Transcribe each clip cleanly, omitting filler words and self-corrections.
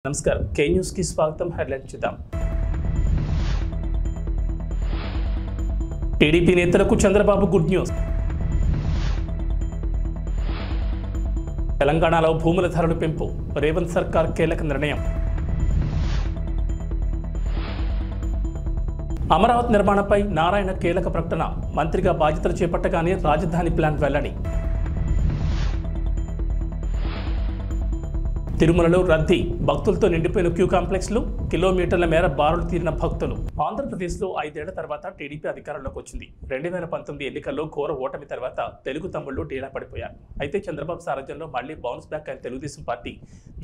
నమస్కారం కే న్యూస్ కి స్వాగతం. హెడ్లైన్ చూద్దాం. టీడీపీ నేతలకు చంద్రబాబు గుడ్ న్యూస్. తెలంగాణలో భూముల ధరలు పెంపు, రేవంత్ సర్కార్ కీలక నిర్ణయం. అమరావతి నిర్మాణంపై నారాయణ కీలక ప్రకటన, మంత్రిగా బాధ్యతలు చేపట్టగానే రాజధాని ప్లాన్ వెల్లడి. తిరుమలలో రద్దీ, భక్తులతో నిండిపోయిన క్యూ కాంప్లెక్స్లు, కిలోమీటర్ల మేర బారులు తీరిన భక్తులు. ఆంధ్రప్రదేశ్లో 5 ఏళ్ల తర్వాత టీడీపీ అధికారంలోకి వచ్చింది. 2019 ఎన్నికల్లో ఘోర ఓటమి తర్వాత తెలుగు తమ్ముళ్లు డీలా పడిపోయారు. అయితే చంద్రబాబు సారథ్యంలో మళ్లీ బౌన్స్ బ్యాక్ అయిన తెలుగుదేశం పార్టీ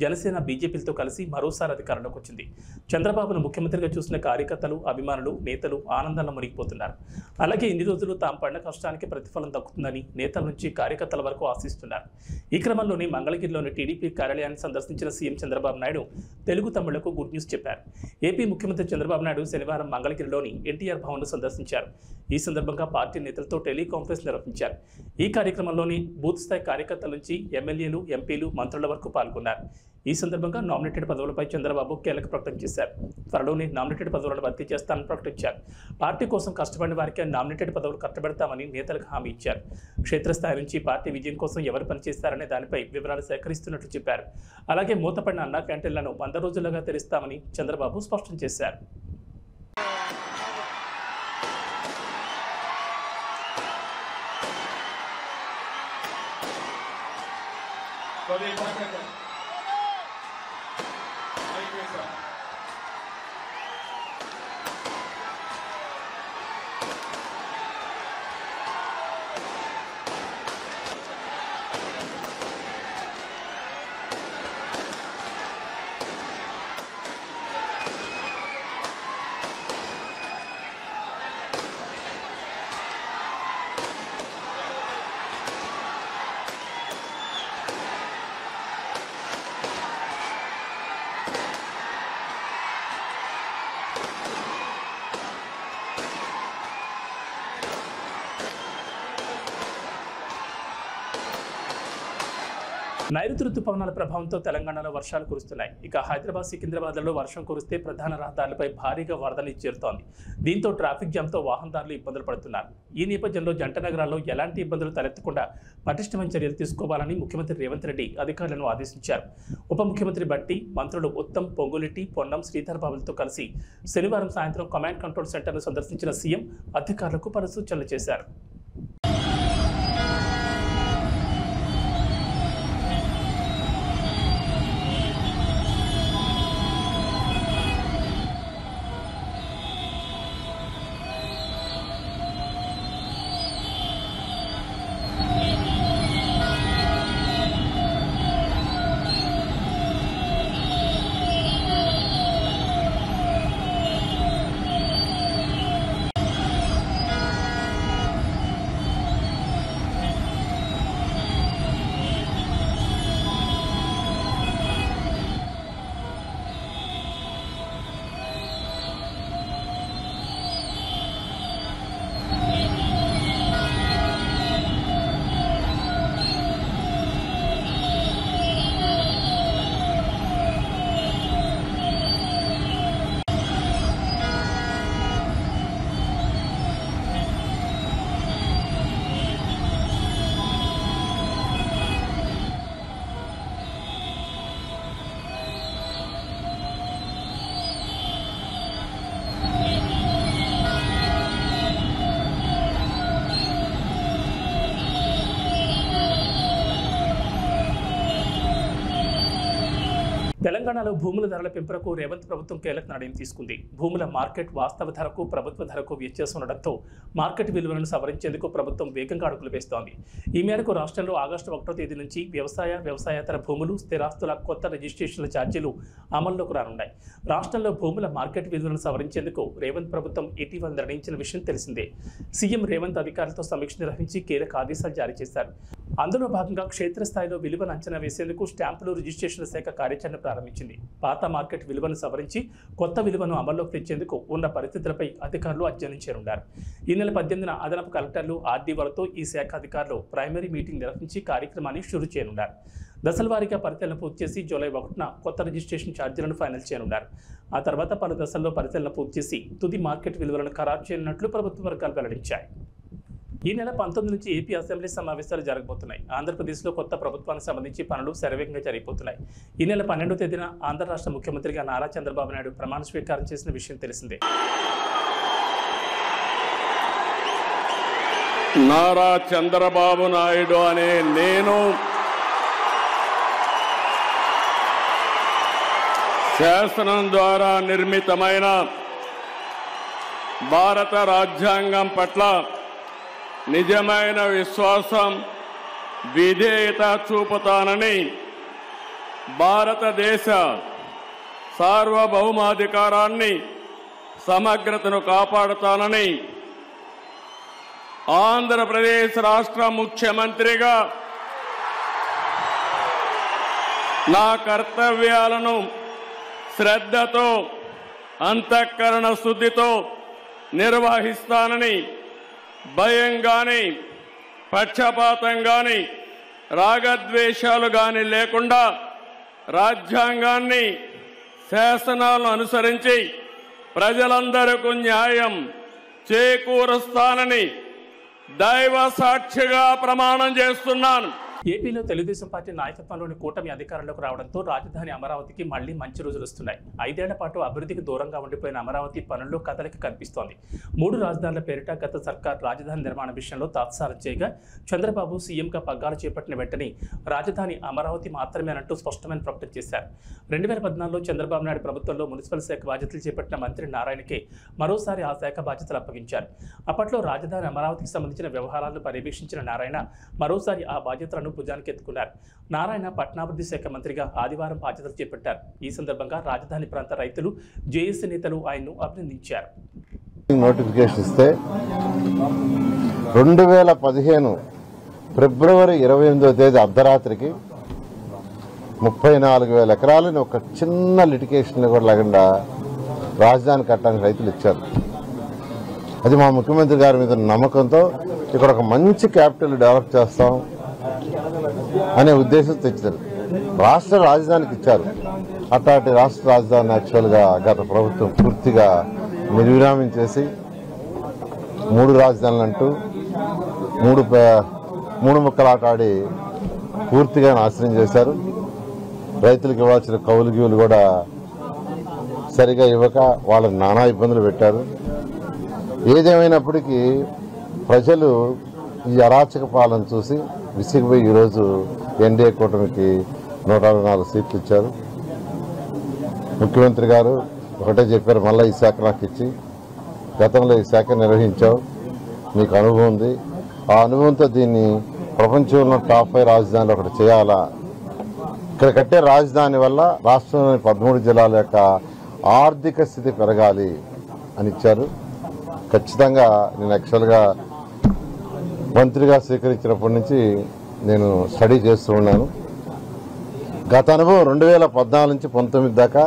జనసేన బీజేపీలతో కలిసి మరోసారి అధికారంలోకి వచ్చింది. చంద్రబాబును ముఖ్యమంత్రిగా చూసిన కార్యకర్తలు, అభిమానులు, నేతలు ఆనందంలో మునిగిపోతున్నారు. అలాగే ఇన్ని రోజులు తాము పడిన కష్టానికి ప్రతిఫలం దక్కుతుందని నేతల నుంచి కార్యకర్తల వరకు ఆశిస్తున్నారు. ఈ క్రమంలోనే మంగళగిరిలోని టీడీపీ కార్యాలయాన్ని సందర్శించిన సీఎం చంద్రబాబు నాయుడు తెలుగు తమ్ముళ్లకు గుడ్ న్యూస్ చెప్పారు. ఏపీ ముఖ్యమంత్రి చంద్రబాబు నాయుడు శనివారం మంగళగిరిలోని ఎన్టీఆర్ భవన్ను సందర్శించారు. ఈ సందర్భంగా పార్టీ నేతలతో టెలికాన్ఫరెన్స్ నిర్వహించారు. ఈ కార్యక్రమంలోని బూత్ స్థాయి కార్యకర్తల నుంచి ఎమ్మెల్యేలు, ఎంపీలు, మంత్రుల వరకు పాల్గొన్నారు. ఈ సందర్భంగా నామినేటెడ్ పదవులపై చంద్రబాబు కీలక ప్రకటన చేశారు. త్వరలోనే నామినేటెడ్ పదవులను భర్తీ చేస్తానని ప్రకటించారు. పార్టీ కోసం కష్టపడిన వారికి నామినేటెడ్ పదవులు కట్టబెడతామని నేతలకు హామీ ఇచ్చారు. క్షేత్రస్థాయి నుంచి పార్టీ విజయం కోసం ఎవరు పనిచేస్తారనే దానిపై వివరాలు సేకరిస్తున్నట్లు చెప్పారు. అలాగే మూతపడిన అన్నా క్యాంటీన్లను 100 రోజులుగా తెరుస్తామని చంద్రబాబు స్పష్టం చేశారు. నైరుతి రుతుపవనాల ప్రభావంతో తెలంగాణలో వర్షాలు కురుస్తున్నాయి. ఇక హైదరాబాద్, సికింద్రాబాద్లలో వర్షం కురిస్తే ప్రధాన రహదారులపై భారీగా వరదలు చేరుతోంది. దీంతో ట్రాఫిక్ జామ్తో వాహనదారులు ఇబ్బందులు పడుతున్నారు. ఈ నేపథ్యంలో జంట నగరాల్లో ఎలాంటి ఇబ్బందులు తలెత్తకుండా పటిష్టమైన చర్యలు తీసుకోవాలని ముఖ్యమంత్రి రేవంత్ రెడ్డి అధికారులను ఆదేశించారు. ఉప ముఖ్యమంత్రి బట్టి, మంత్రులు ఉత్తమ్, పొంగులెట్టి, పొన్నం, శ్రీధర్ బాబులతో కలిసి శనివారం సాయంత్రం కమాండ్ కంట్రోల్ సెంటర్ను సందర్శించిన సీఎం అధికారులకు పలు సూచనలు చేశారు. తెలంగాణలో భూముల ధరల పెంపునకు రేవంత్ ప్రభుత్వం కీలక నిర్ణయం తీసుకుంది. భూముల మార్కెట్ వాస్తవ ధరకు, ప్రభుత్వ ధరకు వ్యత్యాసం ఉండడంతో మార్కెట్ విలువలను సవరించేందుకు ప్రభుత్వం వేగంగా అడుగులు వేస్తోంది. ఈ మేరకు రాష్ట్రంలో ఆగస్టు 1వ తేదీ నుంచి వ్యవసాయేతర భూములు, స్థిరాస్తుల కొత్త రిజిస్ట్రేషన్ల ఛార్జీలు అమల్లోకి రానున్నాయి. రాష్ట్రంలో భూముల మార్కెట్ విలువలను సవరించేందుకు రేవంత్ ప్రభుత్వం ఇటీవల నిర్ణయించిన విషయం తెలిసిందే. సీఎం రేవంత్ అధికారులతో సమీక్ష నిర్వహించి కీలక ఆదేశాలు జారీ చేశారు. అందులో భాగంగా క్షేత్రస్థాయిలో విలువను అంచనా వేసేందుకు స్టాంపులు రిజిస్ట్రేషన్ల శాఖ కార్యాచరణ ప్రారంభించింది. పాత మార్కెట్ విలువను సవరించి కొత్త విలువను అమల్లోకి తెచ్చేందుకు ఉన్న పరిస్థితులపై అధికారులు అధ్యయనం చేయనున్నారు. ఈ నెల 18న అదనపు కలెక్టర్లు, ఆర్డీఓలతో ఈ శాఖ అధికారులు ప్రైమరీ మీటింగ్ నిర్వహించి కార్యక్రమాన్ని షురూ చేయనున్నారు. దశల వారీగా పరిశీలన పూర్తి చేసి జూలై 1న కొత్త రిజిస్ట్రేషన్ ఛార్జీలను ఫైనల్ చేయనున్నారు. ఆ తర్వాత పలు దశల్లో పరిశీలన పూర్తి చేసి తుది మార్కెట్ విలువలను ఖరారు చేయనున్నట్లు ప్రభుత్వ వర్గాలు వెల్లడించాయి. ఈ నెల 19 నుంచి ఏపీ అసెంబ్లీ సమావేశాలు జరగబోతున్నాయి. ఆంధ్రప్రదేశ్లో కొత్త ప్రభుత్వానికి సంబంధించి పనులు శరవేగంగా జరిగిపోతున్నాయి. ఈ నెల 12వ తేదీన ఆంధ్ర రాష్ట్ర ముఖ్యమంత్రిగా నారా చంద్రబాబు నాయుడు ప్రమాణ స్వీకారం చేసిన విషయం తెలిసిందే. నారా చంద్రబాబు నాయుడు అనే నేను శాసనం ద్వారా నిర్మితమైన భారత రాజ్యాంగం పట్ల నిజమైన విశ్వాసం, విధేయత చూపుతానని, భారతదేశ సార్వభౌమాధికారాన్ని, సమగ్రతను కాపాడుతానని ఆంధ్రప్రదేశ్ రాష్ట్ర ముఖ్యమంత్రిగా నా కర్తవ్యాలను శ్రద్ధతో, అంతఃకరణ శుద్ధితో నిర్వహిస్తానని, భయం గాని, పక్షపాతం గాని, రాగద్వేషాలు గాని లేకుండా రాజ్యాంగాన్ని, శాసనాలను అనుసరించి ప్రజలందరికీ న్యాయం చేకూరుస్తానని దైవ సాక్షిగా ప్రమాణం చేస్తున్నాను. ఏపీలో తెలుగుదేశం పార్టీ నాయకత్వంలోని కూటమి అధికారంలోకి రావడంతో రాజధాని అమరావతికి మళ్లీ మంచి రోజులు వస్తున్నాయి. 5 ఏళ్ల పాటు అభివృద్ధికి దూరంగా ఉండిపోయిన అమరావతి పనుల్లో కదలిక కనిపిస్తోంది. 3 రాజధానుల పేరిట గత సర్కార్ రాజధాని నిర్మాణ విషయంలో తాత్సారం చేయగా చంద్రబాబు సీఎంగా పగ్గాలు చేపట్టిన వెంటనే రాజధాని అమరావతి మాత్రమేనంటూ స్పష్టమైన ప్రకటన చేశారు. 2014లో చంద్రబాబు నాయుడు ప్రభుత్వంలో మున్సిపల్ శాఖ బాధ్యతలు చేపట్టిన మంత్రి నారాయణకే మరోసారి ఆ శాఖ బాధ్యతలు అప్పగించారు. అప్పట్లో రాజధాని అమరావతికి సంబంధించిన వ్యవహారాలను పర్యవేక్షించిన నారాయణ మరోసారి ఆ బాధ్యతలను భుజానికి ఎత్తుకున్నారు. నారాయణ పట్టణాభివృద్ధి శాఖ మంత్రిగా ఆదివారం బాధ్యతలు చేపట్టారు. ఈ సందర్భంగా రాజధాని ప్రాంత రైతులు, జేఏసీ నేతలు ఆయన్ను అభినందించారు. నోటిఫికేషన్ ఇస్తే 2015 ఫిబ్రవరి 28వ తేదీ అర్ధరాత్రికి 34,000 ఎకరాలని ఒక చిన్న లిటికేషన్ కూడా లేకుండా రాజధాని కట్టడానికి రైతులు ఇచ్చారు. అది మా ముఖ్యమంత్రి గారి మీద నమ్మకంతో ఇక్కడ ఒక మంచి క్యాపిటల్ డెవలప్ చేస్తాం అనే ఉద్దేశంతో తెచ్చారు. రాష్ట్ర రాజధానికి ఇచ్చారు. అట్లాంటి రాష్ట్ర రాజధాని యాక్చువల్గా గత ప్రభుత్వం పూర్తిగా నిర్విరామం చేసి 3 రాజధానులు అంటూ 3 ముక్కలాట ఆడి పూర్తిగా నాశనం చేశారు. రైతులకు ఇవ్వాల్సిన కౌలు గీవులు కూడా సరిగా ఇవ్వక వాళ్ళని నానా ఇబ్బందులు పెట్టారు. ఏదేమైనప్పటికీ ప్రజలు ఈ అరాచక పాలన చూసి విసిగిపోయి ఈరోజు ఎన్డీఏ కూటమికి 164 సీట్లు ఇచ్చారు. ముఖ్యమంత్రి గారు ఒకటే చెప్పారు, మళ్ళీ ఈ శాఖ నాకు ఇచ్చి, గతంలో ఈ శాఖ నిర్వహించావు, నీకు అనుభవం ఉంది, ఆ అనుభవంతో దీన్ని ప్రపంచంలో టాప్ 5 రాజధానిలో ఒకటి చేయాలా, ఇక్కడ కట్టే రాజధాని వల్ల రాష్ట్రంలోని 13 జిల్లాల యొక్క ఆర్థిక స్థితి పెరగాలి అని ఇచ్చారు. ఖచ్చితంగా నేను యాక్చువల్గా మంత్రిగా స్వీకరించినప్పటి నుంచి నేను స్టడీ చేస్తూ ఉన్నాను. గత అనుభవం 2014 నుంచి 19 దాకా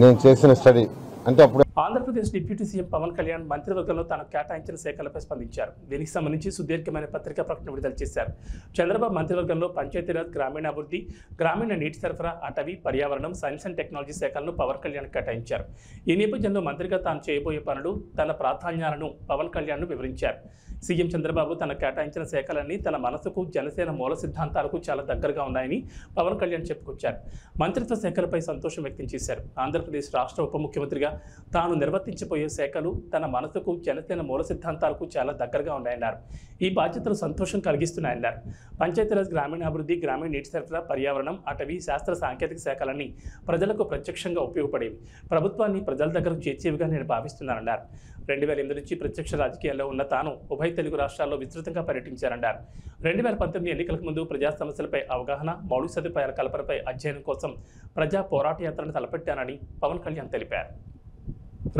నేను చేసిన స్టడీ అంటే అప్పుడు ఆంధ్రప్రదేశ్ డిప్యూటీ సీఎం పవన్ కళ్యాణ్ మంత్రివర్గంలో తనకు కేటాయించిన శాఖలపై స్పందించారు. దీనికి సంబంధించి సుదీర్ఘమైన పత్రికా ప్రకటన విడుదల చేశారు. చంద్రబాబు మంత్రివర్గంలో పంచాయతీరాజ్, గ్రామీణాభివృద్ధి, గ్రామీణ నీటి సరఫరా, అటవీ, పర్యావరణం, సైన్స్ అండ్ టెక్నాలజీ శాఖలను పవన్ కళ్యాణ్ కేటాయించారు. ఈ నేపథ్యంలో మంత్రిగా తాను చేయబోయే పనులు, తన ప్రాధాన్యాలను పవన్ కళ్యాణ్ వివరించారు. సీఎం చంద్రబాబు తన కేటాయించిన శాఖలన్నీ తన మనసుకు, జనసేన మూల సిద్ధాంతాలకు చాలా దగ్గరగా ఉన్నాయని పవన్ కళ్యాణ్ చెప్పుకొచ్చారు. మంత్రిత్వ శాఖలపై సంతోషం వ్యక్తం చేశారు. ఆంధ్రప్రదేశ్ రాష్ట్ర ఉప ముఖ్యమంత్రిగా తాను నిర్వర్తించబోయే శాఖలు తన మనసుకు, జనసేన మూల సిద్ధాంతాలకు చాలా దగ్గరగా ఉన్నాయన్నారు. ఈ బాధ్యతలు సంతోషం కలిగిస్తున్నాయన్నారు. పంచాయతీరాజ్, గ్రామీణాభివృద్ధి, గ్రామీణ నీటి సరఫరా, పర్యావరణం, అటవీ, శాస్త్ర సాంకేతిక శాఖలన్నీ ప్రజలకు ప్రత్యక్షంగా ఉపయోగపడేవి. ప్రభుత్వాన్ని ప్రజల దగ్గరకు చేర్చేవిగా నేను భావిస్తున్నానన్నారు. 2008 నుంచి ప్రత్యక్ష రాజకీయాల్లో ఉన్న తాను ఉభయ తెలుగు రాష్ట్రాల్లో విస్తృతంగా పర్యటించారన్నారు. 2019 ఎన్నికలకు ముందు ప్రజా సమస్యలపై అవగాహన, మౌలిక సదుపాయాల కల్పనపై అధ్యయనం కోసం ప్రజా పోరాట యాత్రను తలపెట్టానని పవన్ కళ్యాణ్ తెలిపారు.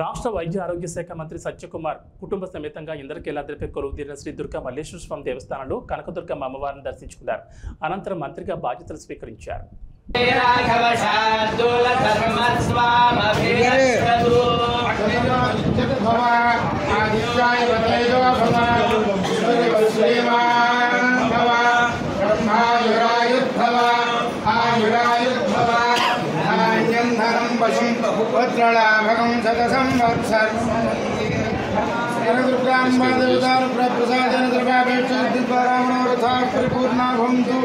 రాష్ట్ర వైద్య ఆరోగ్య శాఖ మంత్రి సత్యకుమార్ కుటుంబ సమేతంగా ఇంద్రకీలాద్రిపై కొలువుదీరిన శ్రీ దుర్గా మల్లేశ్వర స్వామి దేవస్థానంలో కనకదుర్గమ్మ అమ్మవారిని దర్శించుకున్నారు. అనంతరం మంత్రిగా బాధ్యతలు స్వీకరించారు. భవ पशुं वज्रलाभकं शतसंवत्सरं दुर्गाम्बा देवतानुप्रसादेन द्रव्यापेक्षद्वारा मनोरथाः परिपूर्णा भवन्तु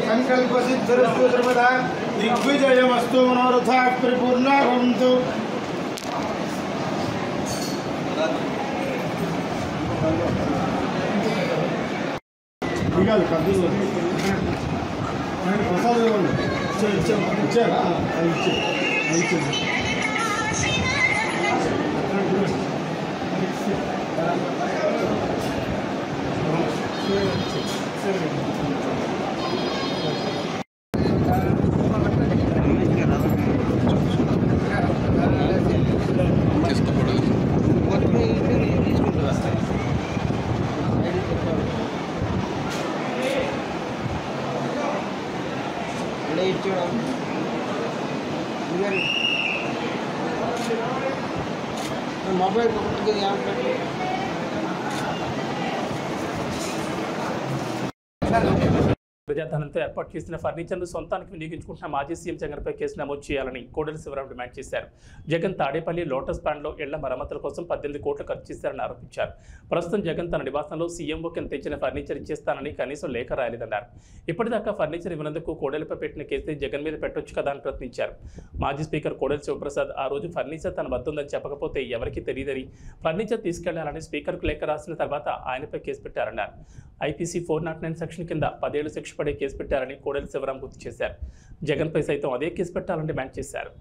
संकल्पसिद्धिरस्तु सर्वदा दिग्विजयमस्तु मनोरथाः परिपूर्णा भवन्तु मोबाइल ప్రజాధనంతో ఏర్పాటు చేసిన ఫర్నిచర్ను సొంతానికి వినియోగించుకుంటున్న మాజీ సీఎం జగన్పై కేసు నమోదు చేయాలని కోడెల శివరాం డిమాండ్ చేశారు. జగన్ తాడేపల్లి లోటస్ బ్యాండ్లో ఇళ్ల మరమ్మతుల కోసం 18 కోట్లు ఖర్చు చేశారని ఆరోపించారు. ప్రస్తుతం జగన్ తన నివాసంలో సీఎంఓ కింద తెచ్చిన ఫర్నిచర్ ఇచ్చేస్తానని కనీసం లేఖ రాయలేదన్నారు. ఇప్పటిదాకా ఫర్నిచర్ ఇవ్వనందుకు కోడెలపై పెట్టిన కేసు జగన్ మీద పెట్టొచ్చు కదా అని ప్రశ్నించారు. మాజీ స్పీకర్ కోడెల శివప్రసాద్ ఆ రోజు ఫర్నిచర్ తన వద్ద ఉందని చెప్పకపోతే ఎవరికీ తెలియదని ఫర్నిచర్ తీసుకెళ్లాలని స్పీకర్కు లేఖ రాసిన తర్వాత ఆయనపై కేసు పెట్టారన్నారు. ఐపీసీ 409 సెక్షన్ కింద 10 ఏళ్లు శిక్ష పడే కేసు పెట్టారని కోడెల శివరాం గుర్తు చేశారు. జగన్పై సైతం అదే కేసు పెట్టాలని డిమాండ్ చేశారు.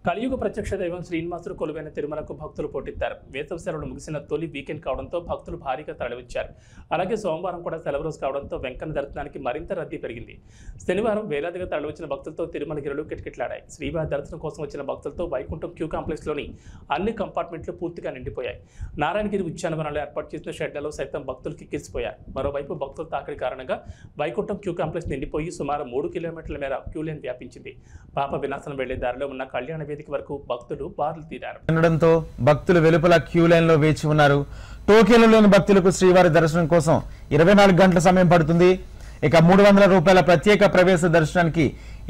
కలియుగ ప్రత్యక్ష దైవం శ్రీనివాసుడు కొలువైన తిరుమలకు భక్తులు పోటెత్తారు. వేసవి సెలవులు ముగిసిన తొలి వీకెండ్ కావడంతో భక్తులు భారీగా తరలివచ్చారు. అలాగే సోమవారం కూడా సెలవు రోజు కావడంతో వెంకన్న దర్శనానికి మరింత రద్దీ పెరిగింది. శనివారం వేలాదిగా తరలివచ్చిన భక్తులతో తిరుమల గిరులు కిటకిటలాడాయి. శ్రీవారి దర్శనం కోసం వచ్చిన భక్తులతో వైకుంఠం క్యూ కాంప్లెక్స్లోని అన్ని కంపార్ట్మెంట్లు పూర్తిగా నిండిపోయాయి. నారాయణగిరి ఉద్యానవనంలో ఏర్పాటు చేసిన షెడ్లలో సైతం భక్తులు కిక్కిరిసిపోయారు. మరోవైపు భక్తుల తాకిడి కారణంగా వైకుంఠం క్యూ కాంప్లెక్స్ నిండిపోయి సుమారు 3 కిలోమీటర్ల మేర క్యూ లైన్ వ్యాపించింది. పాప వినాశనం వెళ్లే దారిలో ఉన్న కళ్యాణ వరకు భక్తులు బారులు తీరారు. ఉండడంతో భక్తులు వెలుపల క్యూ లైన్ లో వేచి ఉన్నారు. టోకెన్లు లేని భక్తులకు శ్రీవారి దర్శనం కోసం 24 గంటల సమయం పడుతుంది. ఇక 300 రూపాయల ప్రత్యేక ప్రవేశ దర్శనానికి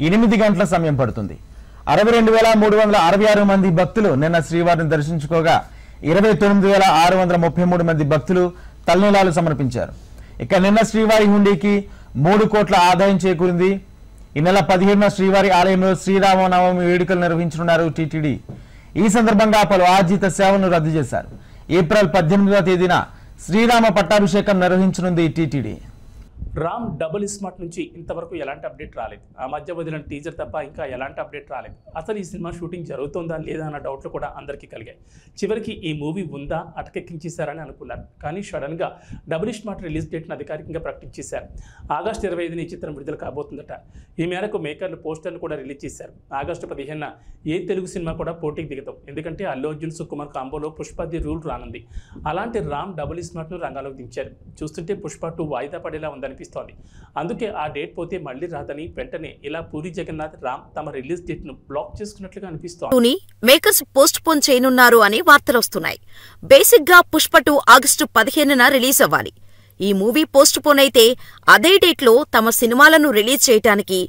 8 గంటల సమయం పడుతుంది. 62,366 మంది భక్తులు నిన్న శ్రీవారిని దర్శించుకోగా 29,633 మంది భక్తులు తలనీలాలు సమర్పించారు. ఇక నిన్న శ్రీవారి హుండీకి 3 కోట్ల ఆదాయం చేకూరింది. ఈ నెల 17న శ్రీవారి ఆలయంలో శ్రీరామనవమి వేడుకలు నిర్వహించనున్నారు టీటీడీ. ఈ సందర్భంగా పలు ఆర్జిత సేవలను రద్దు చేశారు. ఏప్రిల్ 18వ తేదీన శ్రీరామ పట్టాభిషేకం నిర్వహించనుంది టీటీడీ. రామ్ డబుల్ స్మార్ట్ నుంచి ఇంతవరకు ఎలాంటి అప్డేట్ రాలేదు. ఆ మధ్య వదిలిన టీజర్ తప్ప ఇంకా ఎలాంటి అప్డేట్ రాలేదు. అసలు ఈ సినిమా షూటింగ్ జరుగుతుందా లేదా అన్న డౌట్లు కూడా అందరికీ కలిగాయి. చివరికి ఈ మూవీ ఉందా అటకెక్కించేశారని అనుకున్నారు. కానీ సడన్గా డబుల్ స్మార్ట్ రిలీజ్ డేట్ను అధికారికంగా ప్రకటించేశారు. ఆగస్టు 25న ఈ చిత్రం విడుదల కాబోతుందట. ఈ మేరకు మేకర్లు పోస్టర్ను కూడా రిలీజ్ చేశారు. ఆగస్టు 15న ఏ తెలుగు సినిమా కూడా పోటీకి దిగుతాం. ఎందుకంటే అల్లు అర్జున్ సుకుమార్ కాంబోలో పుష్ప ది రూల్ రానుంది. అలాంటి రామ్ డబుల్ స్మార్ట్ను రంగంలోకి దించారు. చూస్తుంటే పుష్ప 2 వాయిదా పడేలా ఉందనిపిస్తుంది. అందుకే ఆ డేట్ పోతే మళ్ళీ రాదని వెంటనే ఇలా పూరి జగన్నాథ్ రామ్ తమ రిలీజ్ డేట్ ను బ్లాక్ చేసుకున్నట్లుగా అనిపిస్తోంది. మేకర్స్ పోస్ట్ పోన్ చేయనున్నారు అని వార్తలు వస్తున్నాయి. బేసిక్ గా పుష్ప 2 ఆగస్టు 15న రిలీజ్ అవ్వాలి. ఈ మూవీ పోస్ట్ పోన్ అయితే అదే డేట్ లో తమ సినిమాలను రిలీజ్ చేయడానికి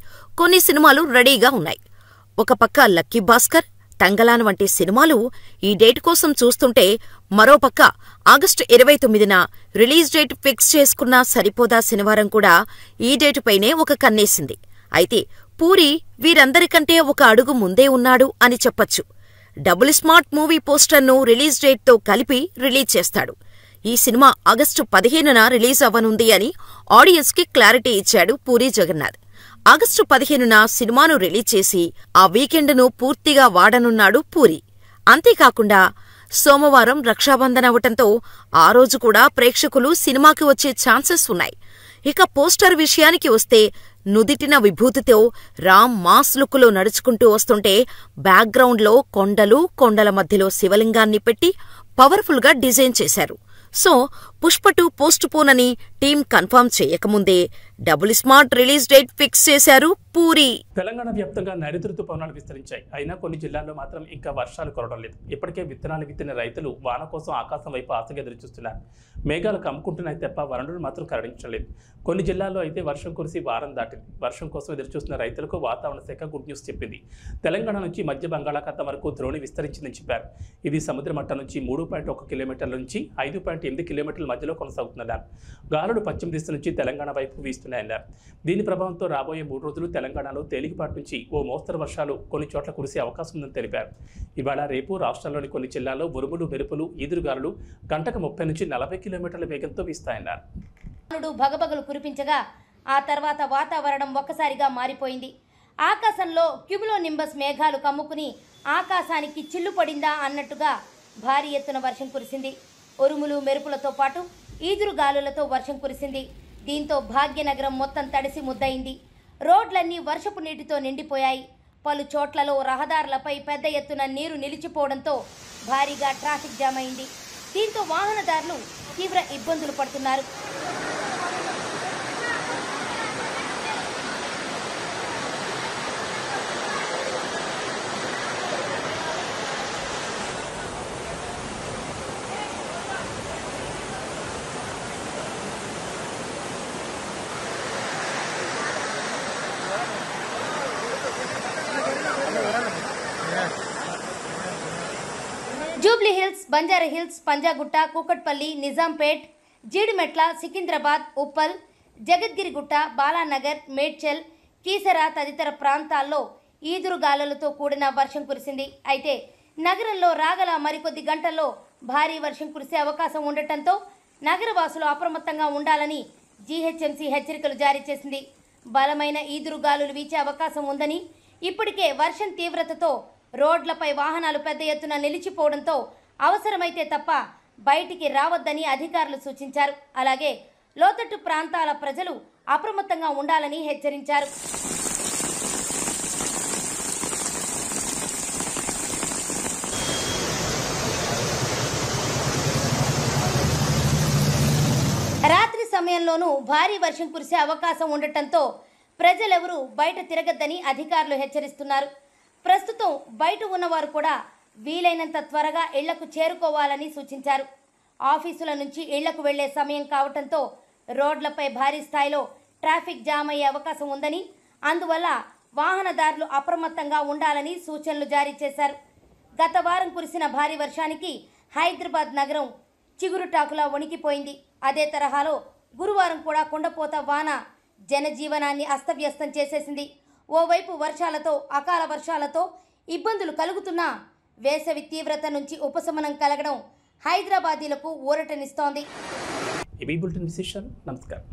కొన్ని సినిమాలు రెడీగా ఉన్నాయి. ఒక పక్క లక్కీ భాస్కర్, తంగలాన్ వంటి సినిమాలు ఈ డేట్ కోసం చూస్తుంటే, మరోపక్క ఆగస్టు 29న రిలీజ్ డేట్ ఫిక్స్ చేసుకున్నా సరిపోదా శనివారం కూడా ఈ డేటుపైనే ఒక కన్నేసింది. అయితే పూరి వీరందరికంటే ఒక అడుగు ముందే ఉన్నాడు అని చెప్పొచ్చు. డబుల్ స్మార్ట్ మూవీ పోస్టర్ను రిలీజ్ డేట్తో కలిపి రిలీజ్ చేస్తాడు. ఈ సినిమా ఆగస్టు 15న రిలీజ్ అవ్వనుంది అని ఆడియన్స్ కి క్లారిటీ ఇచ్చాడు పూరి జగన్నాథ్. ఆగస్టు 15న సినిమాను రిలీజ్ చేసి ఆ వీకెండ్ను పూర్తిగా వాడనున్నాడు పూరి. అంతేకాకుండా సోమవారం రక్షాబంధన్ అవటంతో ఆ రోజు కూడా ప్రేక్షకులు సినిమాకి వచ్చే ఛాన్సెస్ ఉన్నాయి. ఇక పోస్టర్ విషయానికి వస్తే నుదిటిన విభూతితో రామ్ మాస్ లుక్లో నడుచుకుంటూ వస్తుంటే బ్యాక్గ్రౌండ్లో కొండలు, కొండల మధ్యలో శివలింగాన్ని పెట్టి పవర్ఫుల్ గా డిజైన్ చేశారు. సో పుష్ప 2 పోస్ట్ పోన్ అని టీం కన్ఫర్మ్ చేయకముందే double smart release date fix చేశారు పూరి. తెలంగాణ వ్యాప్తంగా నైరుతి ఋతుపవనాలు విస్తరించాయి. అయినా కొన్ని జిల్లాల్లో మాత్రం ఇంకా వర్షాలు కురవడం లేదు. ఇప్పటికే విత్తనాలు విత్తిన రైతులు వాన కోసం ఆకాశం వైపు ఆశగా ఎదురుచూస్తున్నారు. మేఘాలు కమ్ముకుంటున్నాయి తప్ప వనరులు మాత్రం కరుణించడం లేదు. కొన్ని జిల్లాల్లో అయితే వర్షం కురిసి వారం దాటింది. వర్షం కోసం ఎదురుచూస్తున్న రైతులకు వాతావరణ శాఖ గుడ్ న్యూస్ చెప్పింది. తెలంగాణ నుంచి మధ్య బంగాళాఖాతం వరకు ద్రోణి విస్తరించిందని చెప్పారు. ఇది సముద్ర మట్టం నుంచి 3.1 కిలోమీటర్ల నుంచి 5.8 కిలోమీటర్ల మధ్యలో కొనసాగుతుందన్నారు. గాలులు పశ్చిమ దిశ నుంచి తెలంగాణ వైపు వీస్తున్నాయన్నారు. దీని ప్రభావంతో రాబోయే 3 రోజులు తెలంగాణలో తేలికపాటి నుంచి ఓ మోస్తరు వర్షాలు కొన్ని చోట్ల కురిసే అవకాశం ఉందని తెలిపారు. ఇవాళ రేపు రాష్ట్రంలోని కొన్ని జిల్లాల్లో ఉరుములు మెరుపులు ఈదురుగాలులు గంటకు 30 నుంచి 40 కిలోమీటర్ల వేగంతో వీస్తాయన్నారు. భగభగలు కురిపించగా ఆ తర్వాత వాతావరణం ఒక్కసారిగా మారిపోయింది. ఆకాశంలో క్యూములో నింబస్ మేఘాలు కమ్ముకుని ఆకాశానికి చిల్లు పడిందా అన్నట్టుగా భారీ ఎత్తున వర్షం కురిసింది. ఉరుములు మెరుపులతో పాటు ఈదురుగాలులతో వర్షం కురిసింది. దీంతో భాగ్యనగరం మొత్తం తడిసి ముద్దయింది. రోడ్లన్నీ వర్షపు నీటితో నిండిపోయాయి. పలు చోట్లలో రహదారులపై పెద్ద ఎత్తున నీరు నిలిచిపోవడంతో భారీగా ట్రాఫిక్ జామ్ అయింది. దీంతో వాహనదారులు తీవ్ర ఇబ్బందులు పడుతున్నారు. Jubilee hills, Banjara hills, Panjagutta, Kukatpally, Nizampet, Jeedimetla, Secunderabad, Uppal, Jagadgirigutta, Balanagar, Medchal, Keesara తదితర ప్రాంతాల్లో ఈదురుగాలులతో కూడిన వర్షం కురిసింది. అయితే నగరంలో రాగల మరికొద్ది గంటల్లో భారీ వర్షం కురిసే అవకాశం ఉండటంతో నగరవాసులు అప్రమత్తంగా ఉండాలని జీహెచ్ఎంసీ హెచ్చరికలు జారీ చేసింది. బలమైన ఈదురుగాలులు వీచే అవకాశం ఉందని, ఇప్పటికే వర్షం తీవ్రతతో రోడ్లపై వాహనాలు పెద్ద ఎత్తున నిలిచిపోవడంతో అవసరమైతే తప్ప బయటికి రావద్దని అధికారులు సూచించారు. అలాగే లోతట్టు ప్రాంతాల ప్రజలు అప్రమత్తంగా ఉండాలని హెచ్చరించారు. రాత్రి సమయంలోనూ భారీ వర్షం కురిసే అవకాశం ఉండటంతో ప్రజలెవరూ బయట తిరగద్దని అధికారులు హెచ్చరిస్తున్నారు. ప్రస్తుతం బయట ఉన్నవారు కూడా వీలైనంత త్వరగా ఇళ్లకు చేరుకోవాలని సూచించారు. ఆఫీసుల నుంచి ఇళ్లకు వెళ్లే సమయం కావడంతో రోడ్లపై భారీ స్థాయిలో ట్రాఫిక్ జామ్ అయ్యే అవకాశం ఉందని, అందువల్ల వాహనదారులు అప్రమత్తంగా ఉండాలని సూచనలు జారీ చేశారు. గత వారం కురిసిన భారీ వర్షానికి హైదరాబాద్ నగరం చిగురుటాకులా వణికిపోయింది. అదే తరహాలో గురువారం కూడా కుండపోత వాన జనజీవనాన్ని అస్తవ్యస్తం చేసేసింది. ఓవైపు వర్షాలతో, అకాల వర్షాలతో ఇబ్బందులు కలుగుతున్నా వేసవి తీవ్రత నుంచి ఉపశమనం కలగడం హైదరాబాదీలకు ఊరటనిస్తోంది. నమస్కారం.